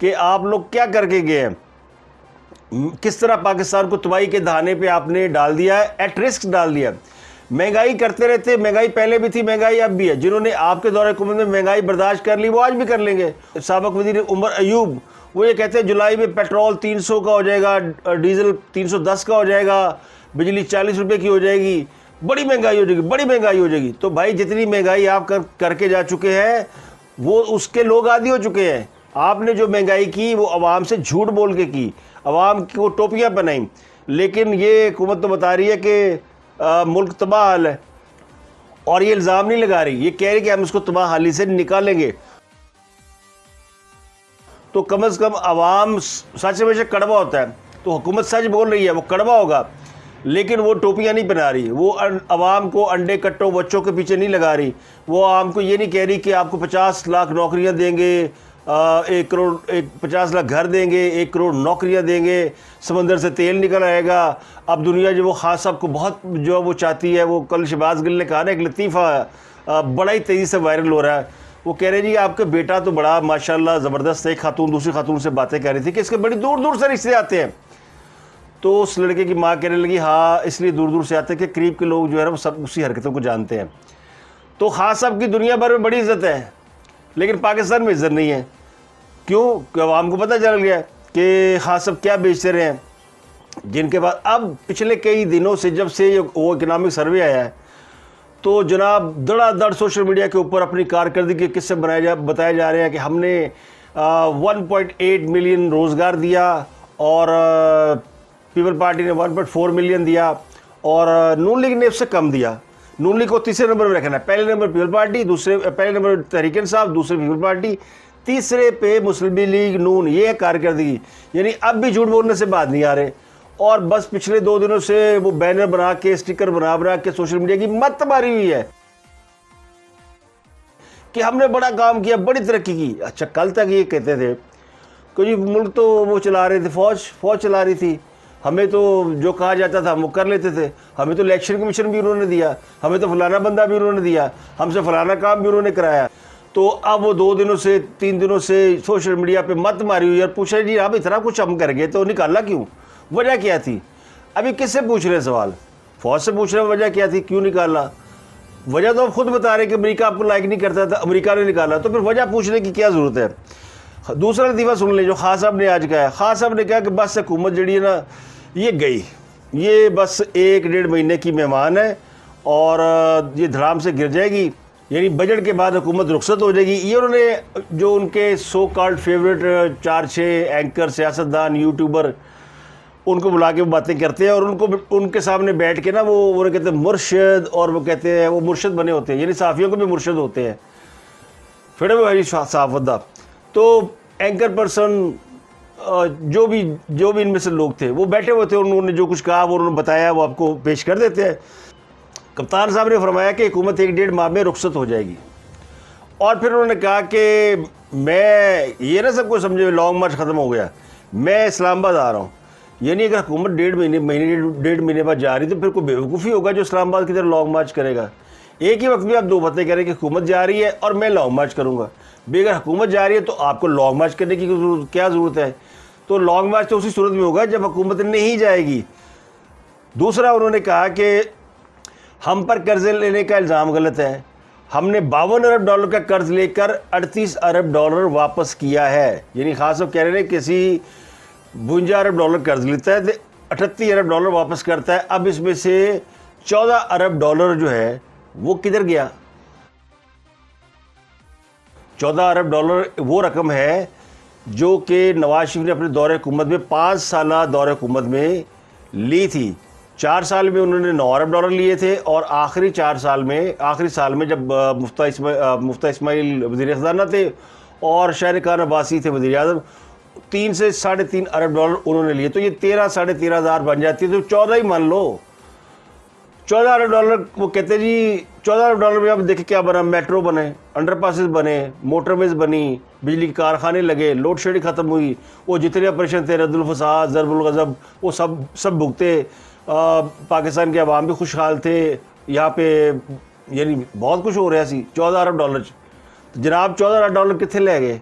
کہ آپ لوگ کیا کر کے گئے ہیں, کس طرح پاکستان کو تباہی کے دہانے پہ آپ نے ڈال دیا ہے, ایٹ رسک ڈال دیا. مہنگائی کرتے رہتے, مہنگائی پہلے بھی تھی, مہنگائی اب بھی ہے. جنہوں نے آپ کے دور حکومت میں مہنگائی برداشت کر لی وہ آج بھی کر لیں گے. سابق وزیر عمر ایوب وہ یہ کہتے ہیں جولائی میں پیٹرول 300 کا ہو جائے گا, ڈیزل 310 کا ہو جائے گا, بجلی 40 روپے کی ہو جائے گی, بڑی مہنگائی ہو جائے گی, بڑی مہنگائی ہو جائے گی. تو بھائی جتنی مہنگائی آپ کر کے جا چکے ہیں وہ اس کے لوگ عادی ہو چکے ہیں. آپ نے جو مہنگائی کی وہ عوام سے جھوٹ بول کے کی, عوام کو ٹوپیاں پہنائیں, لیکن یہ حکومت تو بتا رہی ہے کہ ملک تباہ حال ہے, اور یہ الزام نہیں لگا رہی, یہ کہہ رہی کہ ہم اس کو تباہ حالی سے نکالیں گے. تو کم از کم عوام, سچ ہمیشہ کڑوا ہوتا ہے, تو حکومت سچ بول رہی ہے, وہ کڑوا ہوگا, لیکن وہ ٹوپیاں نہیں پہنا رہی, وہ عوام کو انڈے کٹوں بچوں کے پیچھے نہیں لگا رہی, وہ عوام کو یہ نہیں کہہ رہی کہ آپ کو 50 لاکھ نوکریاں دیں گے, 1 کروڑ 50 لاکھ گھر دیں گے, 1 کروڑ نوکریاں دیں گے, سمندر سے تیل نکل آئے گا. اب دنیا جو وہ خان صاحب کو بہت جو وہ چاہتی ہے, وہ کل شہباز گل نے کہا نا ایک لطیفہ بڑا ہی تیزی سے وائرل ہو رہا ہے, وہ کہہ رہے جی آپ کا بیٹا تو بڑا ماشاءاللہ زبردست ہے. ایک خاتون دوسری خاتون سے باتیں کر رہی تھی کہ اس کے بڑی دور دور سے رشتے آتے ہیں. تو اس لڑکے کی ماں کہنے لگی ہاں اس لیے دور دور سے آتے ہیں کہ قریب کے لوگ جو ہے نا وہ سب اسی حرکتوں کو جانتے ہیں. تو خان صاحب کی دنیا بھر میں بڑی عزت ہے, لیکن پاکستان میں عزت نہیں ہے. کیوں؟ کہ عوام کو پتہ چل گیا کہ خان صاحب کیا بیچتے رہے ہیں, جن کے بعد اب پچھلے کئی دنوں سے جب سے وہ اکنامک سروے آیا ہے تو جناب دڑا دڑ سوشل میڈیا کے اوپر اپنی کارکردگی کے قصے بتائے جا رہے ہیں کہ ہم نے 1.8 ملین روزگار دیا, اور پیپل پارٹی نے 1.4 ملین دیا, اور نون لیگ نے اس سے کم دیا. نون لیگ کو تیسرے نمبر میں رکھنا ہے, پہلے نمبر پیپل پارٹی, پہلے نمبر تحریک انصاف, دوسرے پیپل پارٹی, تیسرے پہ مسلم لیگ نون. یہ ہے کارکردگی. یعنی اب بھی جھوٹ بولنے سے بات نہیں آ رہے, اور بس پچھلے 2 دنوں سے وہ بینر بنا کے, اسٹیکر بنا کے سوشل میڈیا کی مت ماری ہوئی ہے کہ ہم نے بڑا کام کیا, بڑی ترقی کی. اچھا کل تک یہ کہتے تھے کہ جی ملک تو وہ چلا رہے تھے, فوج چلا رہی تھی, ہمیں تو جو کہا جاتا تھا ہم وہ کر لیتے تھے, ہمیں تو الیکشن کمیشن بھی انہوں نے دیا, ہمیں تو فلانا بندہ بھی انہوں نے دیا, ہم سے فلانا کام بھی انہوں نے کرایا. تو اب وہ 2 دنوں سے 3 دنوں سے سوشل میڈیا پہ مت ماری ہوئی, اور پوچھا جی اب اتنا کچھ ہم کر گئے تو نکالا کیوں, وجہ کیا تھی؟ ابھی کس سے پوچھ رہے ہیں سوال؟ فوج سے پوچھ رہے ہیں وجہ کیا تھی, کیوں نکالا؟ وجہ تو آپ خود بتا رہے ہیں کہ امریکہ آپ کو لائک نہیں کرتا تھا, امریکہ نے نکالا, تو پھر وجہ پوچھنے کی کیا ضرورت ہے؟ دوسرا لطیفہ سن لیں جو خان صاحب نے آج کہا ہے. خان صاحب نے کہا کہ بس حکومت جڑی ہے نا یہ گئی, یہ بس 1-1.5 مہینے کی مہمان ہے, اور یہ دھڑام سے گر جائے گی, یعنی بجٹ کے بعد حکومت رخصت ہو جائے گی. یہ انہوں نے جو ان کے سو کالڈ فیوریٹ 4-6 اینکر, سیاستدان, یوٹیوبر, ان کو بلا کے وہ باتیں کرتے ہیں, اور ان کے سامنے بیٹھ کے نا وہ کہتے ہیں مرشد, اور وہ کہتے ہیں وہ مرشد بنے ہوتے ہیں, یعنی صحافیوں کو بھی مرشد ہوتے ہیں, پھر وہ ہے صحافت. تو اینکر پرسن جو بھی ان میں سے لوگ تھے وہ بیٹھے ہوئے تھے, انہوں نے جو کچھ کہا وہ انہوں نے بتایا وہ آپ کو پیش کر دیتے ہیں. کپتان صاحب نے فرمایا کہ حکومت 1-1.5 ماہ میں رخصت ہو جائے گی, اور پھر انہوں نے کہا کہ میں یہ نہ سب کو سمجھے لانگ مارچ ختم ہو گیا, میں اسلام آباد آ رہا ہوں. یعنی اگر حکومت 1.5 مہینے بعد جا رہی تو پھر کوئی بیوقوفی ہوگا جو اسلام آباد کی طرف لانگ مارچ کرے گا. ایک ہی وقت میں آپ 2 باتیں کہہ رہے ہیں کہ حکومت جا رہی ہے اور میں لانگ مارچ کروں گا. بھی اگر حکومت جا رہی ہے تو آپ کو لانگ مارچ کرنے کی کیا ضرورت ہے؟ تو لانگ مارچ تو اسی صورت میں ہوگا جب حکومت نہیں جائے گی. دوسرا انہوں نے کہا کہ ہم پر قرضے لینے کا الزام غلط ہے, ہم نے $52 ارب کا قرض لے کر $38 ارب واپس کیا ہے. یعنی خاص طور کہہ رہے ہیں کسی $52 ارب قرض لیتا ہے, 38 ارب واپس کرتا ہے. اب اس میں سے $14 ارب جو ہے وہ کدھر گیا؟ 14 ارب وہ رقم ہے جو کہ نواز شریف نے اپنے دور حکومت میں 5 سالہ دور حکومت میں لی تھی. 4 سال میں انہوں نے $9 ارب لیے تھے, اور آخری سال میں جب مفتیٰ اسماعیل وزیر خزانہ تھے اور شاہد خان عباسی تھے وزیر اعظم, 3 سے $3.5 ارب انہوں نے لیے. تو یہ 13-13.5 ہزار بن جاتی ہے, تو 14 ہی مان لو. 14 ارب وہ کہتے ہیں جی 14 ارب میں آپ دیکھیں کیا بنا, میٹرو بنے, انڈر پاسز بنے, موٹر ویز بنی, بجلی کے کارخانے لگے, لوڈ شیڈنگ ختم ہوئی, وہ جتنے آپریشن تھے رد الفساد, ضرب الغضب, وہ سب بھگتے. پاکستان کے عوام بھی خوشحال تھے یہاں پہ, یعنی بہت کچھ ہو رہا سی. $14 ارب جناب $14 ارب کتنے لے گئے؟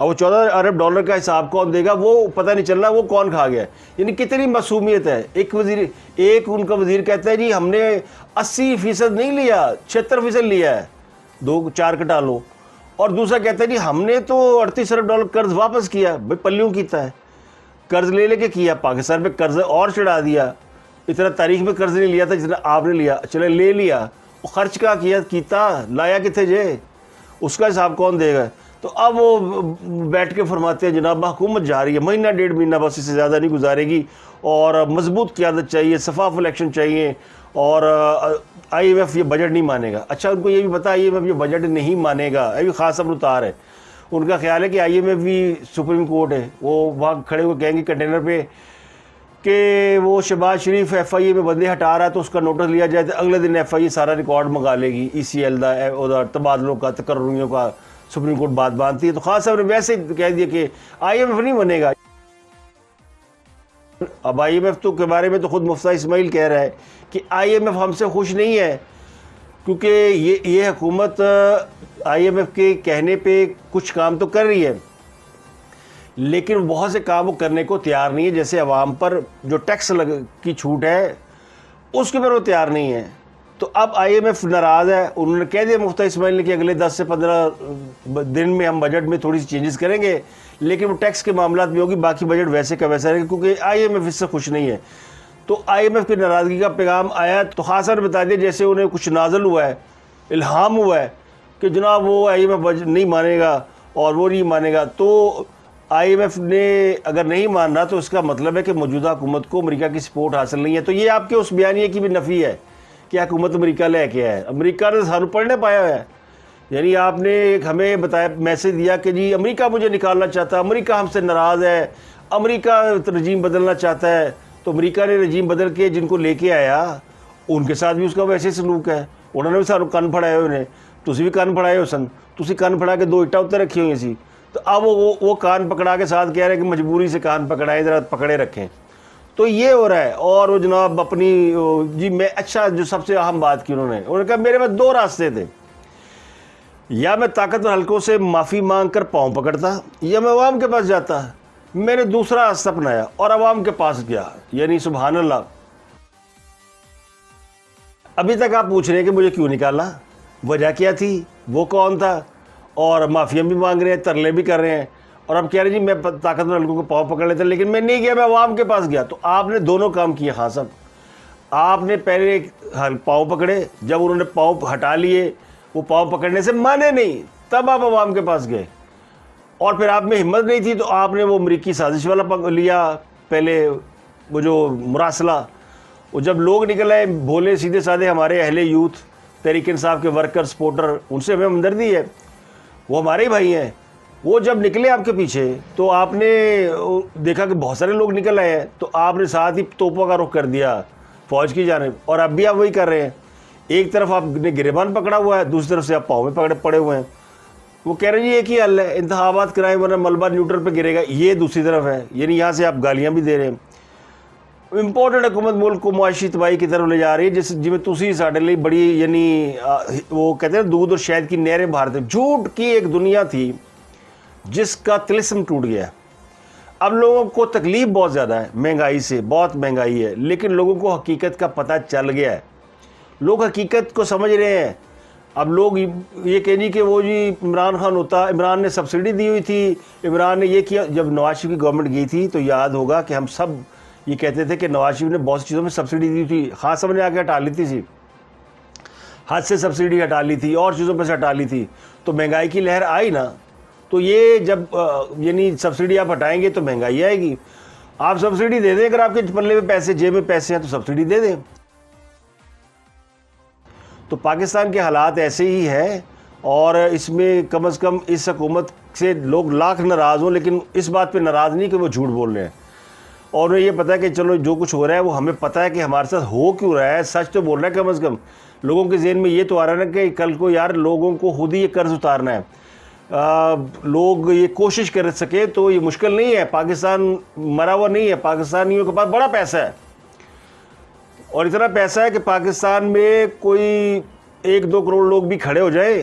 اب وہ 14 ارب ڈالر کا حساب کون دے گا وہ پتہ نہیں چل رہا وہ کون کھا گیا ہے. یعنی کتنی معصومیت ہے. ایک ان کا وزیر کہتا ہے جی ہم نے 80% نہیں لیا 76% لیا ہے 2-4 کٹا لو, اور دوسرا کہتا ہے جی ہم نے تو 38 ارب ڈالر قرض واپس کیا. بھائی پلیوں کیتا ہے, قرض لے کے کیا, پاکستان پہ قرض اور چڑھا دیا. اتنا تاریخ میں قرض نہیں لیا تھا جتنا آپ نے لیا, چلے لے لیا, خرچ کا کیتا لایا کتنے جے, اس کا حساب کون دے گا. تو اب وہ بیٹھ کے فرماتے ہیں جناب حکومت جا رہی ہے, مہینہ 1.5 مہینہ بس اس سے زیادہ نہیں گزارے گی, اور مضبوط قیادت چاہیے, شفاف الیکشن چاہیے, اور آئی ایم ایف یہ بجٹ نہیں مانے گا. اچھا ان کو یہ بھی پتا آئی ایم ایف یہ بجٹ نہیں مانے گا, یہ بھی خاص ابر اتار ہے. ان کا خیال ہے کہ آئی ایم ایف بھی سپریم کورٹ ہے, وہ وہاں کھڑے ہوئے کہیں گے کنٹینر پہ کہ وہ شہباز شریف ایف آئی اے میں بندے ہٹا رہا ہے تو اس کا نوٹس لیا جائے, تو اگلے دن ایف آئی اے سارا ریکارڈ منگا لے گی, ای سی ایل دا تبادلوں کا تقرریوں کا سپریم کورٹ بات باندھتی ہے. تو خاص صاحب نے ویسے کہہ دیا کہ آئی ایم ایف نہیں بنے گا. اب آئی ایم ایف تو کے بارے میں تو خود مفتیٰ اسماعیل کہہ رہا ہے کہ آئی ایم ایف ہم سے خوش نہیں ہے, کیونکہ یہ حکومت آئی ایم ایف کے کہنے پہ کچھ کام تو کر رہی ہے لیکن بہت سے کام وہ کرنے کو تیار نہیں ہے. جیسے عوام پر جو ٹیکس کی چھوٹ ہے اس کے پر وہ تیار نہیں ہے. تو اب آئی ایم ایف ناراض ہے. انہوں نے کہہ دیا مفتیٰ اسماعیل نے کہ اگلے 10 سے 15 دن میں ہم بجٹ میں تھوڑی سی چینجز کریں گے, لیکن وہ ٹیکس کے معاملات میں ہوگی, باقی بجٹ ویسے کا ویسا رہے گا, کیونکہ آئی ایم ایف اس سے خوش نہیں ہے. تو آئی ایم ایف کی ناراضگی کا پیغام آیا. تو خاصا نے بتا دیا جیسے انہیں کچھ نازل ہوا ہے, الہام ہوا ہے کہ جناب وہ آئی ایم ایف نہیں مانے گا اور وہ نہیں مانے گا. تو آئی ایم ایف نے اگر نہیں مان رہا تو اس کا مطلب ہے کہ موجودہ حکومت کو امریکہ کی سپورٹ حاصل نہیں ہے. تو یہ آپ کے اس بیانیے کی بھی نفی ہے کہ حکومت امریکہ لے کے ہے. امریکہ نے سانو پڑھنے پایا ہے. یعنی آپ نے ایک ہمیں بتایا میسج دیا کہ جی امریکہ مجھے نکالنا چاہتا ہے, امریکہ ہم سے ناراض ہے, امریکہ رجیم بدلنا چاہتا ہے. تو امریکہ نے رجیم بدل کے جن کو لے کے آیا ان کے ساتھ بھی اس کا ویسے سلوک ہے. انہوں نے بھی سانو کن پھڑائے ہوئے نے, تسی بھی کن پھڑائے ہو سن, تسی کن پھڑا کے 2 اٹا اتنے رکھی ہوئی سی. تو اب وہ کان پکڑا کے ساتھ کہہ رہے ہیں کہ مجبوری سے کان پکڑائے, ذرا پکڑے رکھیں. تو یہ ہو رہا ہے. اور وہ جناب اپنی جی میں اچھا جو سب سے اہم بات کی انہوں نے کہا میرے پاس 2 راستے تھے, یا میں طاقتور حلقوں سے معافی مانگ کر پاؤں پکڑتا یا میں عوام کے پاس جاتا. میں نے دوسرا راستہ اپنایا اور عوام کے پاس گیا. یعنی سبحان اللہ. ابھی تک آپ پوچھ رہے ہیں کہ مجھے کیوں نکالا, وجہ کیا تھی, وہ کون تھا, اور معافیاں بھی مانگ رہے ہیں, ترلے بھی کر رہے ہیں, اور اب کہہ رہے ہیں جی میں طاقتور حلقوں کو پاؤں پکڑ لیتا, لیکن میں نہیں گیا, میں عوام کے پاس گیا. تو آپ نے دونوں کام کیے خان صاحب. آپ نے پہلے پاؤں پکڑے, جب انہوں نے پاؤں ہٹا لیے, وہ پاؤں پکڑنے سے مانے نہیں, تب آپ عوام کے پاس گئے. اور پھر آپ میں ہمت نہیں تھی تو آپ نے وہ امریکی سازش والا لیا پہلے, وہ جو مراسلہ. وہ جب لوگ نکل آئے بھولے سیدھے سادھے ہمارے اہل یوتھ, تحریک انصاف کے ورکر سپورٹر, ان سے ہمیں ہمدردی ہے, وہ ہمارے ہی بھائی ہیں, وہ جب نکلے آپ کے پیچھے تو آپ نے دیکھا کہ بہت سارے لوگ نکل آئے ہیں, تو آپ نے ساتھ ہی توپوں کا رخ کر دیا فوج کی جانب. اور اب بھی آپ وہی کر رہے ہیں. ایک طرف آپ نے گریبان پکڑا ہوا ہے, دوسری طرف سے آپ پاؤں میں پڑے ہوئے ہیں. وہ کہہ رہے ہیں جی ایک ہی حل ہے, انتخابات کرائیں ورنہ ملبہ نیوٹرل پہ گرے گا. یہ دوسری طرف ہے, یعنی یہاں سے آپ گالیاں بھی دے رہے ہیں. امپورٹنٹ حکومت ملک کو معاشی تباہی کی طرف لے جا رہی ہے, جس میں تسی ساڈے لیے بڑی یعنی وہ کہتے ہیں دودھ اور شہد کی نہریں بہار. جھوٹ کی ایک دنیا تھی جس کا طلسم ٹوٹ گیا. اب لوگوں کو تکلیف بہت زیادہ ہے, مہنگائی سے, بہت مہنگائی ہے, لیکن لوگوں کو حقیقت کا پتہ چل گیا ہے. لوگ حقیقت کو سمجھ رہے ہیں. اب لوگ یہ کہیں کہ وہ جی عمران خان ہوتا, عمران نے سبسڈی دی ہوئی تھی, عمران نے یہ کیا. جب نواز شریف کی گورنمنٹ گئی تھی تو یاد ہوگا کہ ہم سب یہ کہتے تھے کہ نواز شریف نے بہت سی چیزوں میں سبسڈی دی تھی. خاص صاحب نے آ کے ہٹا لی تھی, حد سے سبسڈی ہٹا لی تھی, اور چیزوں پہ سے ہٹا لی تھی. تو مہنگائی کی لہر آئی نا, تو یہ جب یعنی سبسڈی آپ ہٹائیں گے تو مہنگائی آئے گی. آپ سبسڈی دے دیں, اگر آپ کے پلے میں پیسے, جیب میں پیسے ہیں تو سبسڈی دے دیں. تو پاکستان کے حالات ایسے ہی ہیں, اور اس میں کم از کم اس حکومت سے لوگ لاکھ ناراض ہوں, لیکن اس بات پہ ناراض نہیں کہ وہ جھوٹ بول رہے ہیں. اور انہیں یہ پتہ ہے کہ چلو جو کچھ ہو رہا ہے وہ ہمیں پتہ ہے کہ ہمارے ساتھ ہو کیوں رہا ہے, سچ تو بول رہا ہے. کم از کم لوگوں کے ذہن میں یہ تو آ رہا ہے نا کہ کل کو یار لوگوں کو خود ہی یہ قرض اتارنا ہے, لوگ یہ کوشش کر سکے تو یہ مشکل نہیں ہے. پاکستان مرا ہوا نہیں ہے, پاکستانیوں کے پاس بڑا پیسہ ہے, اور اتنا پیسہ ہے کہ پاکستان میں کوئی 1-2 کروڑ لوگ بھی کھڑے ہو جائیں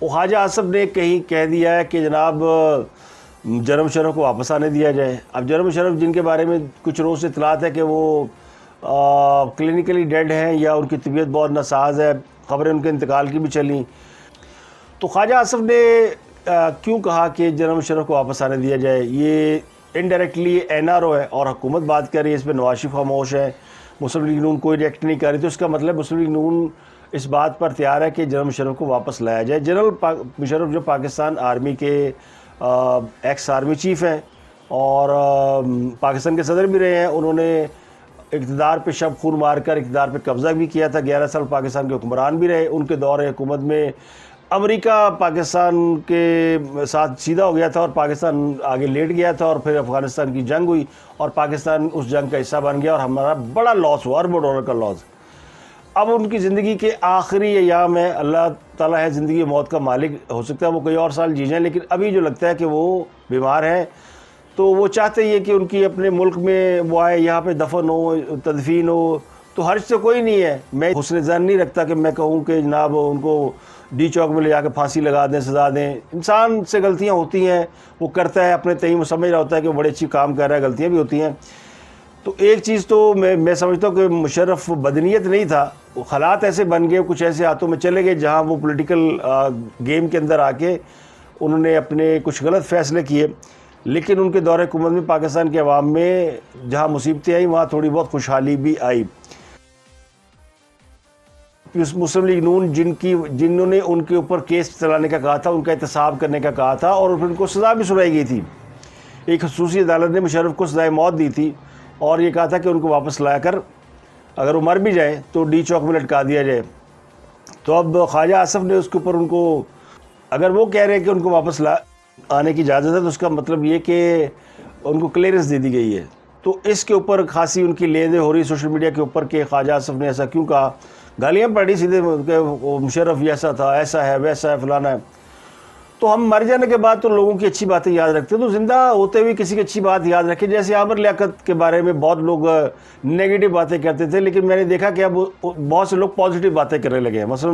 وہ خواجہ آصف نے کہیں کہہ دیا ہے کہ جناب جنرل مشرف کو واپس آنے دیا جائے. اب جنرل مشرف جن کے بارے میں کچھ روز اطلاعات ہے کہ وہ کلینکلی ڈیڈ ہیں یا ان کی طبیعت بہت ناساز ہے, خبریں ان کے انتقال کی بھی چلیں, تو خواجہ آصف نے کیوں کہا کہ جنرل مشرف کو واپس آنے دیا جائے؟ یہ انڈائریکٹلی این آر او ہے اور حکومت بات کر رہی ہے, اس پہ نواز شریف خاموش ہے, مسلم لیگ نون کوئی ریئیکٹ نہیں کر رہی, تو اس کا مطلب مسلم لیگ نون اس بات پر تیار ہے کہ جنرل مشرف کو واپس لایا جائے. جنرل مشرف جو پاکستان آرمی کے ایکس آرمی چیف ہیں اور پاکستان کے صدر بھی رہے ہیں, انہوں نے اقتدار پہ شب خون مار کر اقتدار پہ قبضہ بھی کیا تھا, 11 سال پاکستان کے حکمران بھی رہے. ان کے دور حکومت میں امریکہ پاکستان کے ساتھ سیدھا ہو گیا تھا اور پاکستان آگے لیٹ گیا تھا, اور پھر افغانستان کی جنگ ہوئی اور پاکستان اس جنگ کا حصہ بن گیا اور ہمارا بڑا لاس ہوا, اربوں ڈالر کا لاس. اب ان کی زندگی کے آخری ایام ہے, اللہ تعالیٰ ہے زندگی موت کا مالک, ہو سکتا ہے وہ کوئی اور سال جی جائیں, لیکن ابھی جو لگتا ہے کہ وہ بیمار ہیں, تو وہ چاہتے ہی کہ ان کی اپنے ملک میں وہ آئے, یہاں پہ دفن ہو, تدفین ہو. تو حرج سے کوئی نہیں ہے, میں حسن ظن نہیں رکھتا کہ میں کہوں کہ جناب ان کو ڈی چوک میں لے جا کے پھانسی لگا دیں, سزا دیں. انسان سے غلطیاں ہوتی ہیں, وہ کرتا ہے اپنے تئیں, وہ سمجھ رہا ہوتا ہے کہ وہ بڑے اچھی کام کر رہا ہے, غلطیاں بھی ہوتی ہیں. تو ایک چیز تو میں سمجھتا ہوں کہ مشرف بدنیت نہیں تھا, حالات ایسے بن گئے, کچھ ایسے ہاتھوں میں چلے گئے جہاں وہ پولیٹیکل گیم کے اندر آ کے انہوں نے اپنے کچھ غلط فیصلے کیے. لیکن ان کے دور حکومت میں پاکستان کے عوام میں جہاں مصیبتیں آئیں وہاں تھوڑی بہت خوشحالی بھی آئی. مسلم لیگ نون جنہوں نے ان کے اوپر کیس چلانے کا کہا تھا, ان کا احتساب کرنے کا کہا تھا, اور پھر ان کو سزا بھی سنائی گئی تھی. ایک خصوصی عدالت نے مشرف کو سزائے موت دی تھی اور یہ کہا تھا کہ ان کو واپس لا کر اگر وہ مر بھی جائے تو ڈی چوک میں لٹکا دیا جائے. تو اب خواجہ آصف نے اس کے اوپر ان کو, اگر وہ کہہ رہے ہیں کہ ان کو واپس آنے کی اجازت ہے, تو اس کا مطلب یہ کہ ان کو کلیئرنس دے دی گئی ہے. تو اس کے اوپر خاصی ان کی لین دین ہو رہی سوشل میڈیا کے اوپر کہ خواجہ آصف نے ایسا کیوں کہا, گالیاں پڑی سیدھے کہ مشرف ایسا تھا, ایسا ہے, ویسا ہے, فلانا ہے. تو ہم مر جانے کے بعد تو لوگوں کی اچھی باتیں یاد رکھتے ہیں, تو زندہ ہوتے ہوئے کسی کی اچھی بات یاد رکھیں. جیسے عامر لیاقت کے بارے میں بہت لوگ نیگیٹو باتیں کرتے تھے, لیکن میں نے دیکھا کہ اب بہت سے لوگ پازیٹیو باتیں کرنے لگے ہیں. مثلا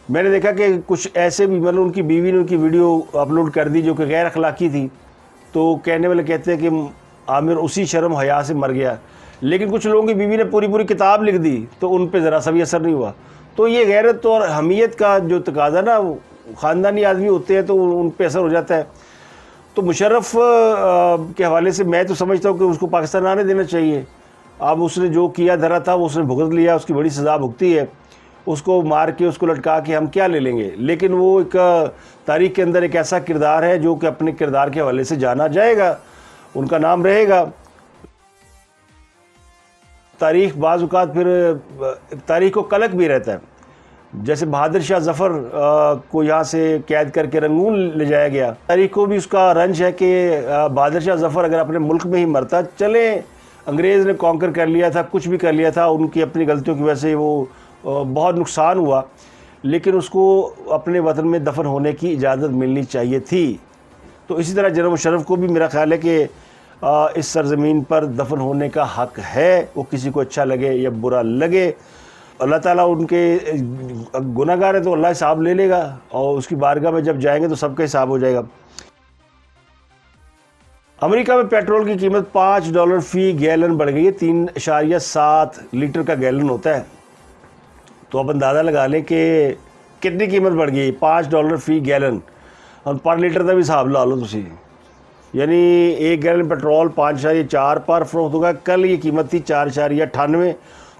میں نے دیکھا کہ کچھ ایسے بھی, مطلب ان کی بیوی نے ان کی ویڈیو اپلوڈ کر دی جو کہ غیر اخلاقی تھی, تو کہنے والے کہتے ہیں کہ عامر اسی شرم حیا سے مر گیا. لیکن کچھ لوگوں کی بیوی نے پوری کتاب لکھ دی تو ان پہ ذرا سا بھی اثر نہیں ہوا. تو یہ غیرت اور حمیت کا جو تقاضا نا, خاندانی آدمی ہوتے ہیں تو ان پہ اثر ہو جاتا ہے. تو مشرف کے حوالے سے میں تو سمجھتا ہوں کہ اس کو پاکستان آنے دینا چاہیے. اب اس نے جو کیا دھرا تھا وہ اس نے بھگت لیا, اس کی بڑی سزا بھگتی ہے. اس کو مار کے, اس کو لٹکا کے ہم کیا لے لیں گے؟ لیکن وہ ایک تاریخ کے اندر ایک ایسا کردار ہے جو کہ اپنے کردار کے حوالے سے جانا جائے گا, ان کا نام رہے گا. تاریخ بعض اوقات پھر تاریخ کو کلک بھی رہتا ہے. جیسے بہادر شاہ ظفر کو یہاں سے قید کر کے رنگون لے جایا گیا, تاریخ کو بھی اس کا رنج ہے کہ بہادر شاہ ظفر اگر اپنے ملک میں ہی مرتا, چلیں انگریز نے کانکر کر لیا تھا, کچھ بھی کر لیا تھا, ان کی اپنی غلطیوں کی وجہ سے وہ بہت نقصان ہوا, لیکن اس کو اپنے وطن میں دفن ہونے کی اجازت ملنی چاہیے تھی. تو اسی طرح جنرل مشرف کو بھی میرا خیال ہے کہ اس سرزمین پر دفن ہونے کا حق ہے, وہ کسی کو اچھا لگے یا برا لگے. اللہ تعالیٰ ان کے گناہ گار ہے تو اللہ حساب لے لے گا, اور اس کی بارگاہ میں جب جائیں گے تو سب کا حساب ہو جائے گا. امریکہ میں پیٹرول کی قیمت $5 فی گیلن بڑھ گئی ہے, 3.7 لیٹر کا گیلن ہوتا ہے. تو آپ اندازہ لگا لیں کہ کتنی قیمت بڑھ گئی, $5 فی گیلن, اور پر لیٹر کا بھی حساب لا لو تسی, یعنی 1 گیلن پیٹرول 5.4 پر فروخت ہوگا. کل یہ قیمت تھی 4.98,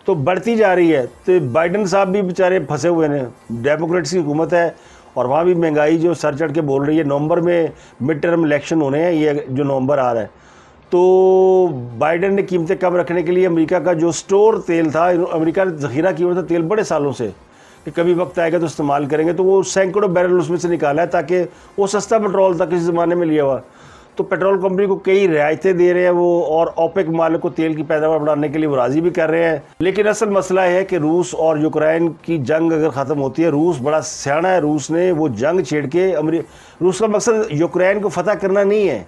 تو بڑھتی جا رہی ہے. تو بائیڈن صاحب بھی بیچارے پھنسے ہوئے ہیں, ڈیموکریٹس کی حکومت ہے اور وہاں بھی مہنگائی جو سر چڑھ کے بول رہی ہے. نومبر میں مڈ ٹرم الیکشن ہونے ہیں, یہ جو نومبر آ رہا ہے, تو بائیڈن نے قیمتیں کم رکھنے کے لیے امریکہ کا جو سٹور تیل تھا, امریکہ نے ذخیرہ کیا تھا تیل بڑے سالوں سے کہ کبھی وقت آئے گا تو استعمال کریں گے, تو وہ سینکڑوں بیرل اس میں سے نکالا ہے تاکہ وہ سستا پیٹرول تھا کسی زمانے میں لیا ہوا. تو پیٹرول کمپنی کو کئی رعایتیں دے رہے ہیں وہ, اور اوپیک مالک کو تیل کی پیداوار بڑھانے کے لیے وہ راضی بھی کر رہے ہیں. لیکن اصل مسئلہ ہے کہ روس اور یوکرائن کی جنگ اگر ختم ہوتی ہے, روس بڑا سیاڑا ہے, روس نے وہ جنگ چھیڑ کے, روس کا مقصد یوکرائن کو فتح کرنا نہیں ہے,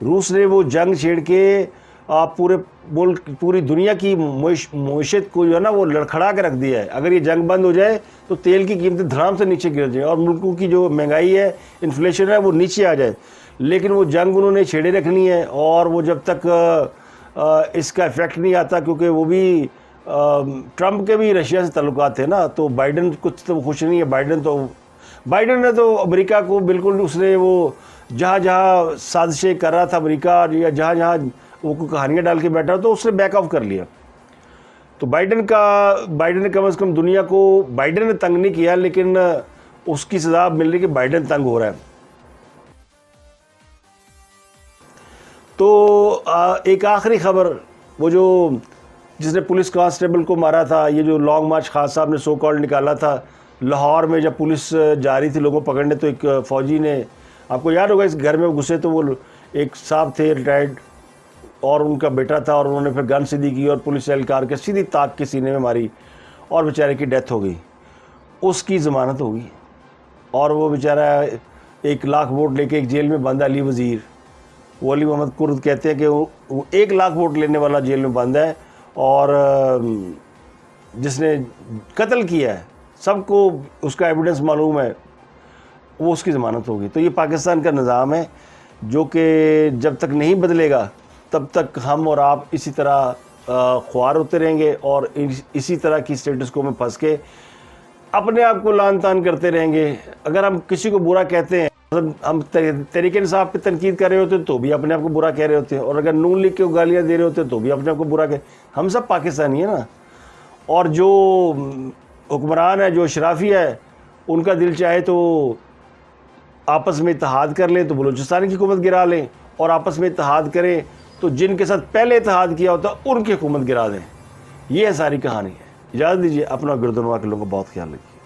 روس نے وہ جنگ چھیڑ کے پورے ملک پوری دنیا کی معیشت کو جو ہے نا وہ لڑکھڑا کے رکھ دیا ہے. اگر یہ جنگ بند ہو جائے تو تیل کی قیمتیں دھڑام سے نیچے گر جائیں اور ملکوں کی جو مہنگائی ہے, انفلیشن ہے, وہ نیچے آ جائے. لیکن وہ جنگ انہوں نے چھیڑے رکھنی ہے, اور وہ جب تک اس کا ایفیکٹ نہیں آتا, کیونکہ وہ بھی ٹرمپ کے بھی رشیا سے تعلقات تھے نا, تو بائیڈن کچھ تو خوش نہیں ہے. بائیڈن نے تو امریکہ کو بالکل, اس نے وہ جہاں جہاں سازشیں کر رہا تھا امریکہ, یا جہاں جہاں وہ کو کہانیاں ڈال کے بیٹھا تو اس نے بیک آف کر لیا. تو بائیڈن نے کم از کم دنیا کو, بائیڈن نے تنگ نہیں کیا, لیکن اس کی سزا مل رہی کہ بائیڈن تنگ ہو رہا ہے. تو ایک آخری خبر, وہ جو جس نے پولیس کانسٹیبل کو مارا تھا, یہ جو لانگ مارچ خان صاحب نے سو کالڈ نکالا تھا لاہور میں, جب پولیس جا رہی تھی لوگوں پکڑنے, تو ایک فوجی نے, آپ کو یاد ہوگا اس گھر میں گھسے تو وہ ایک صاحب تھے ریٹائرڈ, اور ان کا بیٹا تھا, اور انہوں نے پھر گن سیدھی کی اور پولیس اہلکار کے سیدھی تاک کے سینے میں ماری اور بیچارے کی ڈیتھ ہو گئی. اس کی ضمانت ہوگی, اور وہ بیچارہ 1 لاکھ ووٹ لے کے ایک جیل میں بند ہے, علی وزیر, وہ علی محمد کرد کہتے ہیں کہ وہ 1 لاکھ ووٹ لینے والا جیل میں بند ہے, اور جس نے قتل کیا ہے سب کو اس کا ایویڈنس معلوم ہے, وہ اس کی ضمانت ہوگی. تو یہ پاکستان کا نظام ہے جو کہ جب تک نہیں بدلے گا تب تک ہم اور آپ اسی طرح خوار ہوتے رہیں گے, اور اسی طرح کی سٹیٹس کو میں پھنس کے اپنے آپ کو لان تان کرتے رہیں گے. اگر ہم کسی کو برا کہتے ہیں, ہم تحریک انصاف پہ تنقید کر رہے ہوتے ہیں تو بھی اپنے آپ کو برا کہہ رہے ہوتے ہیں, اور اگر نون لیگ کے گالیاں دے رہے ہوتے ہیں تو بھی اپنے آپ کو برا ہم سب پاکستانی ہیں نا. اور جو حکمران ہے, جو اشرافی ہے, ان کا دل چاہے تو آپس میں اتحاد کر لیں تو بلوچستان کی حکومت گرا لیں, اور آپس میں اتحاد کریں تو جن کے ساتھ پہلے اتحاد کیا ہوتا ان کی حکومت گرا دیں. یہ ہے ساری کہانی ہے. اجازت دیجیے, اپنا گردنوا کے لوگوں کو بہت خیال رکھیے.